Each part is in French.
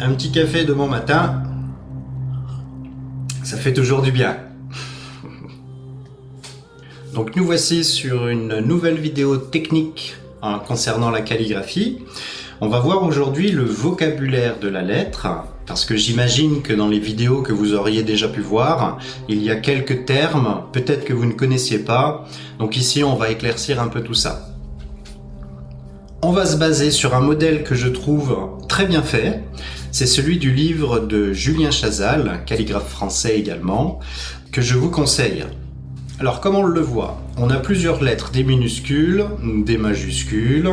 Un petit café de bon matin, ça fait toujours du bien. Donc nous voici sur une nouvelle vidéo technique concernant la calligraphie. On va voir aujourd'hui le vocabulaire de la lettre, parce que j'imagine que dans les vidéos que vous auriez déjà pu voir, il y a quelques termes, peut-être que vous ne connaissiez pas. Donc ici, on va éclaircir un peu tout ça. On va se baser sur un modèle que je trouve très bien fait. C'est celui du livre de Julien Chazal, calligraphe français également, que je vous conseille. Alors comme on le voit, on a plusieurs lettres, des minuscules, des majuscules.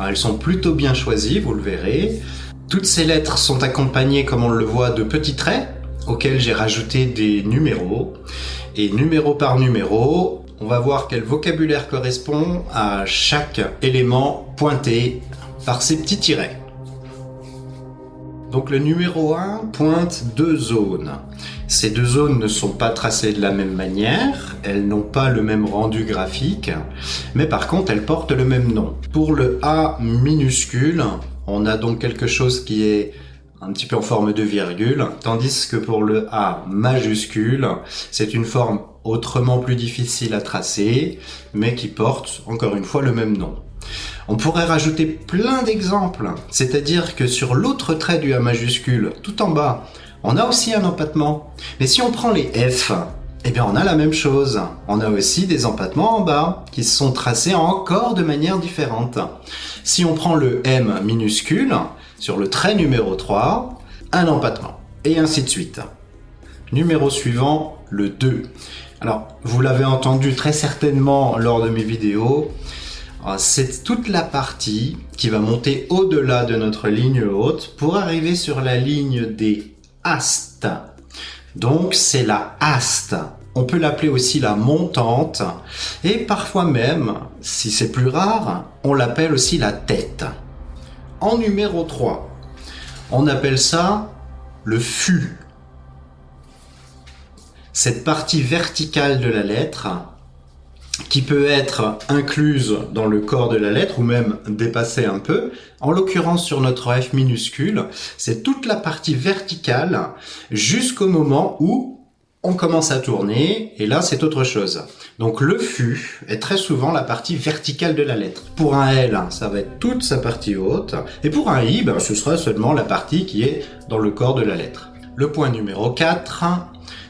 Elles sont plutôt bien choisies, vous le verrez. Toutes ces lettres sont accompagnées, comme on le voit, de petits traits auxquels j'ai rajouté des numéros. Et numéro par numéro, on va voir quel vocabulaire correspond à chaque élément pointé par ces petits tirets. Donc le numéro 1 pointe deux zones. Ces deux zones ne sont pas tracées de la même manière, elles n'ont pas le même rendu graphique, mais par contre elles portent le même nom. Pour le A minuscule, on a donc quelque chose qui est un petit peu en forme de virgule, tandis que pour le A majuscule, c'est une forme autrement plus difficile à tracer, mais qui porte encore une fois le même nom. On pourrait rajouter plein d'exemples, c'est-à-dire que sur l'autre trait du A majuscule, tout en bas, on a aussi un empattement. Mais si on prend les F, eh bien on a la même chose. On a aussi des empattements en bas, qui sont tracés encore de manière différente. Si on prend le M minuscule, sur le trait numéro 3, un empattement, et ainsi de suite. Numéro suivant, le 2. Alors, vous l'avez entendu très certainement lors de mes vidéos, c'est toute la partie qui va monter au-delà de notre ligne haute pour arriver sur la ligne des astes. Donc, c'est la haste. On peut l'appeler aussi la montante, et parfois même, si c'est plus rare, on l'appelle aussi la tête. En numéro 3, on appelle ça le fût. Cette partie verticale de la lettre, qui peut être incluse dans le corps de la lettre ou même dépassée un peu. En l'occurrence sur notre F minuscule, c'est toute la partie verticale jusqu'au moment où on commence à tourner, et là c'est autre chose. Donc le fût est très souvent la partie verticale de la lettre. Pour un L, ça va être toute sa partie haute, et pour un I, ce sera seulement la partie qui est dans le corps de la lettre. Le point numéro 4,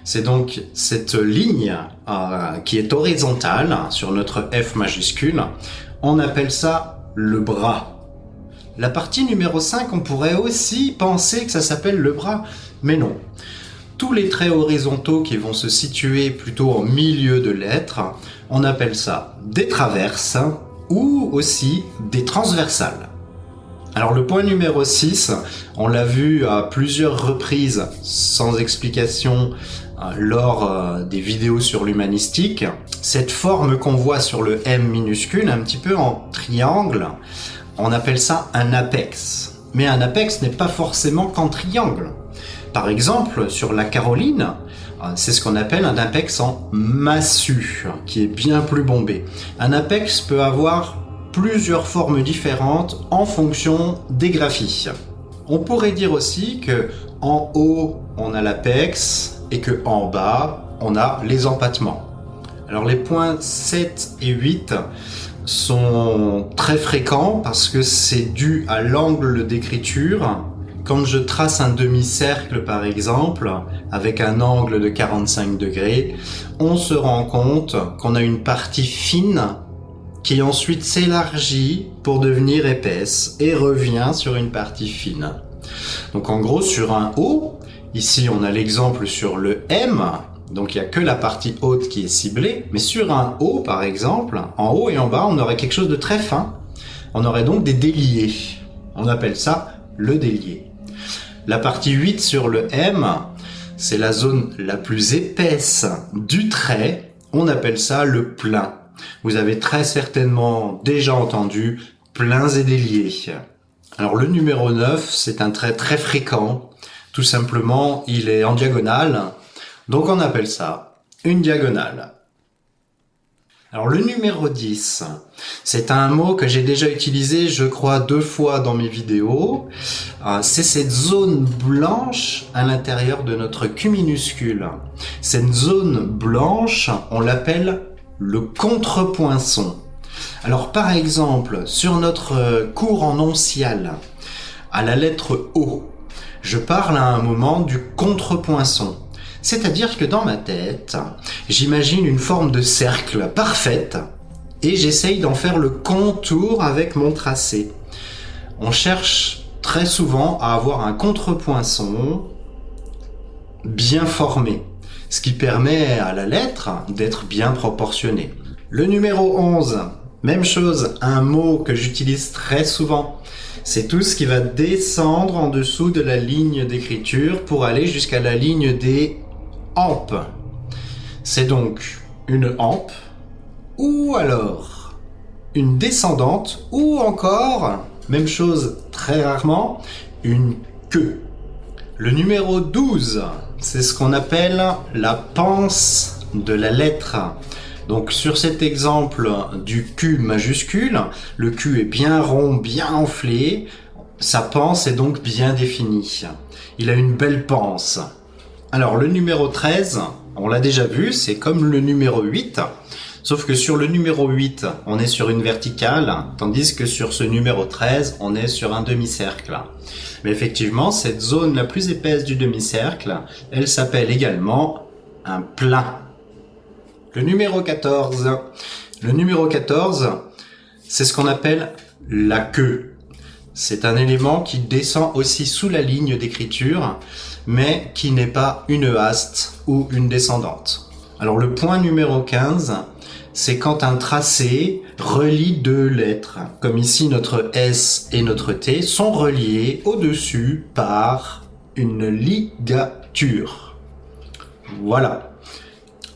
c'est donc cette ligne qui est horizontale sur notre F majuscule. On appelle ça le bras. La partie numéro 5, on pourrait aussi penser que ça s'appelle le bras, mais non. Tous les traits horizontaux qui vont se situer plutôt au milieu de lettres, on appelle ça des traverses ou aussi des transversales. Alors le point numéro 6, on l'a vu à plusieurs reprises sans explication lors des vidéos sur l'humanistique. Cette forme qu'on voit sur le M minuscule, un petit peu en triangle, on appelle ça un apex. Mais un apex n'est pas forcément qu'en triangle. Par exemple, sur la Caroline, c'est ce qu'on appelle un apex en massue, qui est bien plus bombé. Un apex peut avoir plusieurs formes différentes en fonction des graphies. On pourrait dire aussi que en haut, on a l'apex et que en bas, on a les empattements. Alors les points 7 et 8 sont très fréquents parce que c'est dû à l'angle d'écriture. Quand je trace un demi-cercle par exemple, avec un angle de 45 degrés, on se rend compte qu'on a une partie fine qui ensuite s'élargit pour devenir épaisse et revient sur une partie fine. Donc en gros sur un O, ici on a l'exemple sur le M, donc il n'y a que la partie haute qui est ciblée, mais sur un O par exemple, en haut et en bas on aurait quelque chose de très fin, on aurait donc des déliés, on appelle ça le délié. La partie 8 sur le M, c'est la zone la plus épaisse du trait, on appelle ça le plein. Vous avez très certainement déjà entendu pleins et déliés. Alors le numéro 9, c'est un trait très fréquent. Tout simplement, il est en diagonale. Donc on appelle ça une diagonale. Alors le numéro 10, c'est un mot que j'ai déjà utilisé, je crois, 2 fois dans mes vidéos. C'est cette zone blanche à l'intérieur de notre Q minuscule. Cette zone blanche, on l'appelle le contrepoinçon. Alors par exemple, sur notre cours en oncial, à la lettre O, je parle à un moment du contrepoinçon. C'est-à-dire que dans ma tête, j'imagine une forme de cercle parfaite et j'essaye d'en faire le contour avec mon tracé. On cherche très souvent à avoir un contrepoinçon bien formé, ce qui permet à la lettre d'être bien proportionnée. Le numéro 11, même chose, un mot que j'utilise très souvent. C'est tout ce qui va descendre en dessous de la ligne d'écriture pour aller jusqu'à la ligne des hampe. C'est donc une hampe ou alors une descendante ou encore, même chose très rarement, une queue. Le numéro 12, c'est ce qu'on appelle la panse de la lettre. Donc sur cet exemple du Q majuscule, le Q est bien rond, bien enflé, sa panse est donc bien définie. Il a une belle panse. Alors le numéro 13, on l'a déjà vu, c'est comme le numéro 8, sauf que sur le numéro 8, on est sur une verticale, tandis que sur ce numéro 13, on est sur un demi-cercle. Mais effectivement, cette zone la plus épaisse du demi-cercle, elle s'appelle également un plein. Le numéro 14, c'est ce qu'on appelle la queue. C'est un élément qui descend aussi sous la ligne d'écriture, mais qui n'est pas une haste ou une descendante. Alors le point numéro 15, c'est quand un tracé relie deux lettres, comme ici notre S et notre T sont reliés au-dessus par une ligature. Voilà.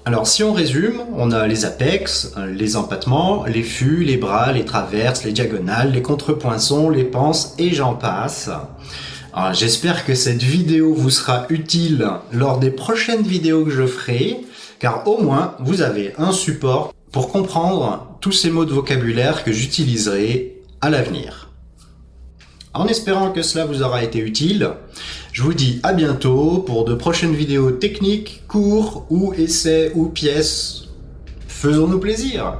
Alors si on résume, on a les apex, les empattements, les fûts, les bras, les traverses, les diagonales, les contrepoinçons, les panses et j'en passe. J'espère que cette vidéo vous sera utile lors des prochaines vidéos que je ferai, car au moins vous avez un support pour comprendre tous ces mots de vocabulaire que j'utiliserai à l'avenir. En espérant que cela vous aura été utile, je vous dis à bientôt pour de prochaines vidéos techniques, cours ou essais ou pièces. Faisons-nous plaisir!